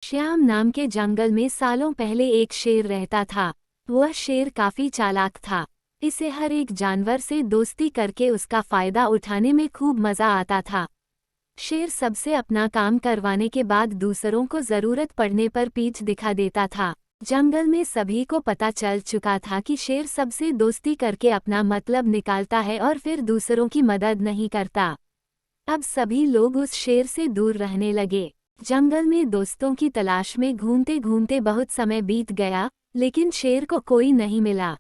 श्याम नाम के जंगल में सालों पहले एक शेर रहता था। वह शेर काफी चालाक था। इसे हर एक जानवर से दोस्ती करके उसका फायदा उठाने में खूब मजा आता था। शेर सबसे अपना काम करवाने के बाद दूसरों को जरूरत पड़ने पर पीठ दिखा देता था। जंगल में सभी को पता चल चुका था कि शेर सबसे दोस्ती करके अपना मतलब निकालता है और फिर दूसरों की मदद नहीं करता। अब सभी लोग उस शेर से दूर रहने लगे। जंगल में दोस्तों की तलाश में घूमते घूमते बहुत समय बीत गया, लेकिन शेर को कोई नहीं मिला।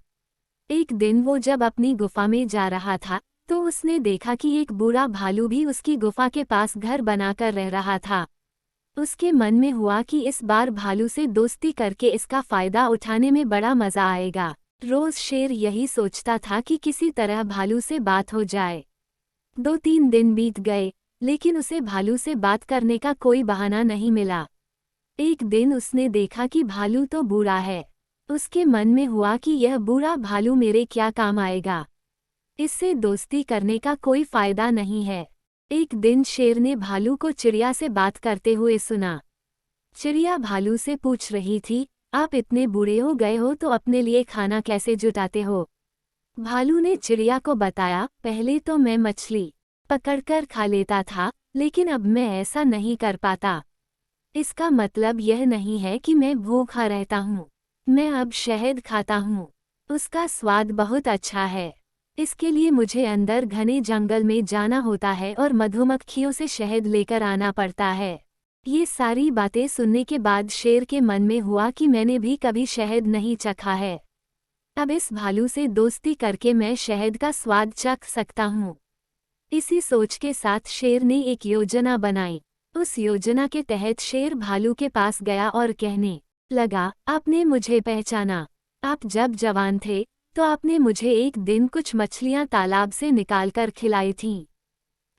एक दिन वो जब अपनी गुफा में जा रहा था, तो उसने देखा कि एक बूढ़ा भालू भी उसकी गुफा के पास घर बनाकर रह रहा था। उसके मन में हुआ कि इस बार भालू से दोस्ती करके इसका फायदा उठाने में बड़ा मजा आएगा। रोज शेर यही सोचता था कि किसी तरह भालू से बात हो जाए। 2-3 दिन बीत गए, लेकिन उसे भालू से बात करने का कोई बहाना नहीं मिला। एक दिन उसने देखा कि भालू तो बूढ़ा है। उसके मन में हुआ कि यह बूढ़ा भालू मेरे क्या काम आएगा। इससे दोस्ती करने का कोई फायदा नहीं है। एक दिन शेर ने भालू को चिड़िया से बात करते हुए सुना। चिड़िया भालू से पूछ रही थी, आप इतने बूढ़े हो गए हो तो अपने लिए खाना कैसे जुटाते हो? भालू ने चिड़िया को बताया, पहले तो मैं मछली पकड़कर खा लेता था, लेकिन अब मैं ऐसा नहीं कर पाता। इसका मतलब यह नहीं है कि मैं भूखा रहता हूँ। मैं अब शहद खाता हूँ। उसका स्वाद बहुत अच्छा है। इसके लिए मुझे अंदर घने जंगल में जाना होता है और मधुमक्खियों से शहद लेकर आना पड़ता है। ये सारी बातें सुनने के बाद शेर के मन में हुआ कि मैंने भी कभी शहद नहीं चखा है। अब इस भालू से दोस्ती करके मैं शहद का स्वाद चख सकता हूँ। इसी सोच के साथ शेर ने एक योजना बनाई। उस योजना के तहत शेर भालू के पास गया और कहने लगा, आपने मुझे पहचाना। आप जब जवान थे तो आपने मुझे एक दिन कुछ मछलियां तालाब से निकालकर खिलाई थीं।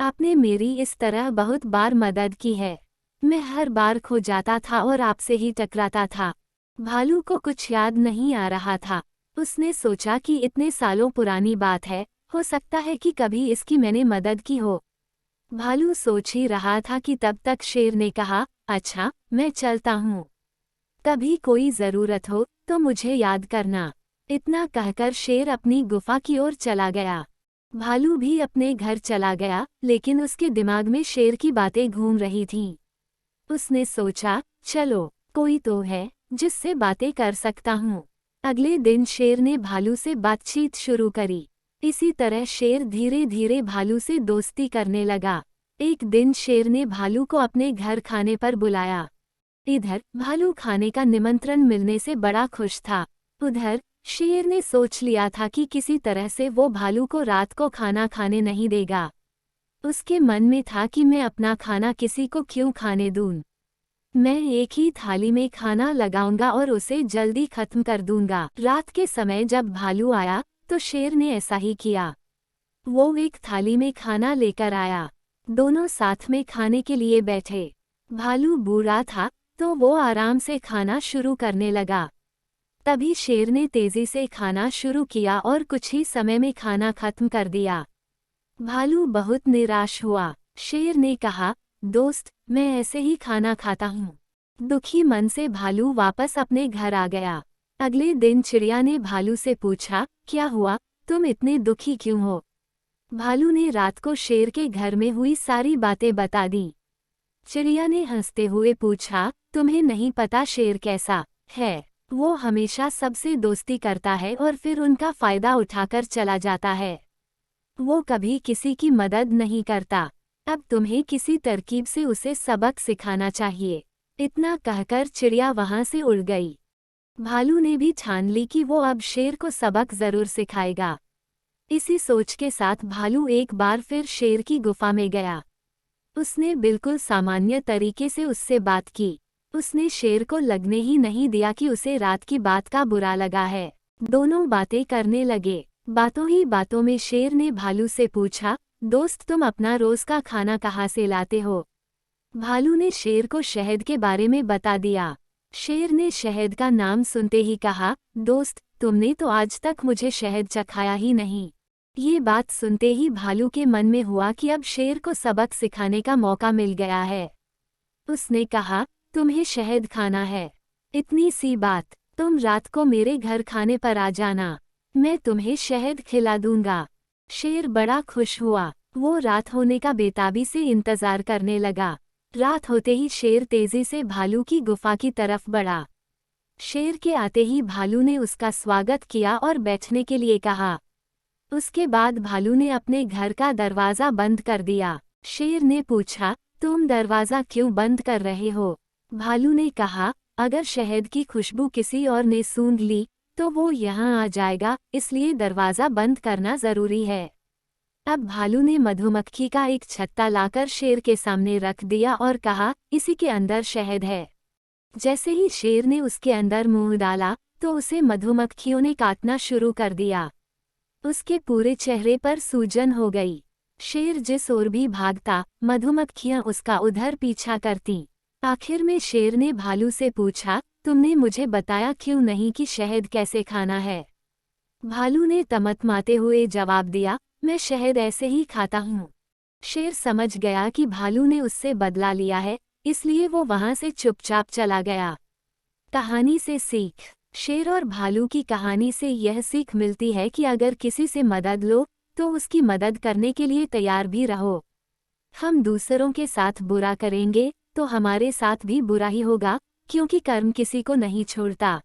आपने मेरी इस तरह बहुत बार मदद की है। मैं हर बार खो जाता था और आपसे ही टकराता था। भालू को कुछ याद नहीं आ रहा था। उसने सोचा कि इतने सालों पुरानी बात है, हो सकता है कि कभी इसकी मैंने मदद की हो। भालू सोच ही रहा था कि तब तक शेर ने कहा, अच्छा, मैं चलता हूँ। कभी कोई ज़रूरत हो तो मुझे याद करना। इतना कहकर शेर अपनी गुफा की ओर चला गया। भालू भी अपने घर चला गया, लेकिन उसके दिमाग में शेर की बातें घूम रही थीं। उसने सोचा, चलो, कोई तो है जिससे बातें कर सकता हूँ। अगले दिन शेर ने भालू से बातचीत शुरू करी। इसी तरह शेर धीरे धीरे भालू से दोस्ती करने लगा। एक दिन शेर ने भालू को अपने घर खाने पर बुलाया। इधर भालू खाने का निमंत्रण मिलने से बड़ा खुश था। उधर शेर ने सोच लिया था कि किसी तरह से वो भालू को रात को खाना खाने नहीं देगा। उसके मन में था कि मैं अपना खाना किसी को क्यों खाने दूं। मैं एक ही थाली में खाना लगाऊंगा और उसे जल्दी खत्म कर दूंगा। रात के समय जब भालू आया तो शेर ने ऐसा ही किया। वो एक थाली में खाना लेकर आया। दोनों साथ में खाने के लिए बैठे। भालू बूढ़ा था तो वो आराम से खाना शुरू करने लगा। तभी शेर ने तेजी से खाना शुरू किया और कुछ ही समय में खाना खत्म कर दिया। भालू बहुत निराश हुआ। शेर ने कहा, दोस्त, मैं ऐसे ही खाना खाता हूँ। दुखी मन से भालू वापस अपने घर आ गया। अगले दिन चिड़िया ने भालू से पूछा, क्या हुआ, तुम इतने दुखी क्यों हो? भालू ने रात को शेर के घर में हुई सारी बातें बता दी। चिड़िया ने हंसते हुए पूछा, तुम्हें नहीं पता शेर कैसा है? वो हमेशा सबसे दोस्ती करता है और फिर उनका फायदा उठाकर चला जाता है। वो कभी किसी की मदद नहीं करता। अब तुम्हें किसी तरकीब से उसे सबक सिखाना चाहिए। इतना कहकर चिड़िया वहां से उड़ गई। भालू ने भी ठान ली कि वो अब शेर को सबक जरूर सिखाएगा। इसी सोच के साथ भालू एक बार फिर शेर की गुफा में गया। उसने बिल्कुल सामान्य तरीके से उससे बात की। उसने शेर को लगने ही नहीं दिया कि उसे रात की बात का बुरा लगा है। दोनों बातें करने लगे। बातों ही बातों में शेर ने भालू से पूछा, दोस्त, तुम अपना रोज का खाना कहाँ से लाते हो? भालू ने शेर को शहद के बारे में बता दिया। शेर ने शहद का नाम सुनते ही कहा, दोस्त, तुमने तो आज तक मुझे शहद चखाया ही नहीं। ये बात सुनते ही भालू के मन में हुआ कि अब शेर को सबक सिखाने का मौका मिल गया है। उसने कहा, तुम्हें शहद खाना है। इतनी सी बात, तुम रात को मेरे घर खाने पर आ जाना, मैं तुम्हें शहद खिला दूंगा। शेर बड़ा खुश हुआ। वो रात होने का बेताबी से इंतजार करने लगा। रात होते ही शेर तेजी से भालू की गुफा की तरफ बढ़ा। शेर के आते ही भालू ने उसका स्वागत किया और बैठने के लिए कहा। उसके बाद भालू ने अपने घर का दरवाज़ा बंद कर दिया। शेर ने पूछा, तुम दरवाज़ा क्यों बंद कर रहे हो? भालू ने कहा, अगर शहद की खुशबू किसी और ने सूंघ ली तो वो यहाँ आ जाएगा, इसलिए दरवाज़ा बंद करना ज़रूरी है। अब भालू ने मधुमक्खी का एक छत्ता लाकर शेर के सामने रख दिया और कहा, इसी के अंदर शहद है। जैसे ही शेर ने उसके अंदर मुंह डाला तो उसे मधुमक्खियों ने काटना शुरू कर दिया। उसके पूरे चेहरे पर सूजन हो गई। शेर जिस ओर भी भागता, मधुमक्खियां उसका उधर पीछा करतीं। आखिर में शेर ने भालू से पूछा, तुमने मुझे बताया क्यों नहीं कि शहद कैसे खाना है? भालू ने तमतमाते हुए जवाब दिया, मैं शहद ऐसे ही खाता हूँ। शेर समझ गया कि भालू ने उससे बदला लिया है, इसलिए वो वहां से चुपचाप चला गया। कहानी से सीख। शेर और भालू की कहानी से यह सीख मिलती है कि अगर किसी से मदद लो तो उसकी मदद करने के लिए तैयार भी रहो। हम दूसरों के साथ बुरा करेंगे तो हमारे साथ भी बुरा ही होगा, क्योंकि कर्म किसी को नहीं छोड़ता।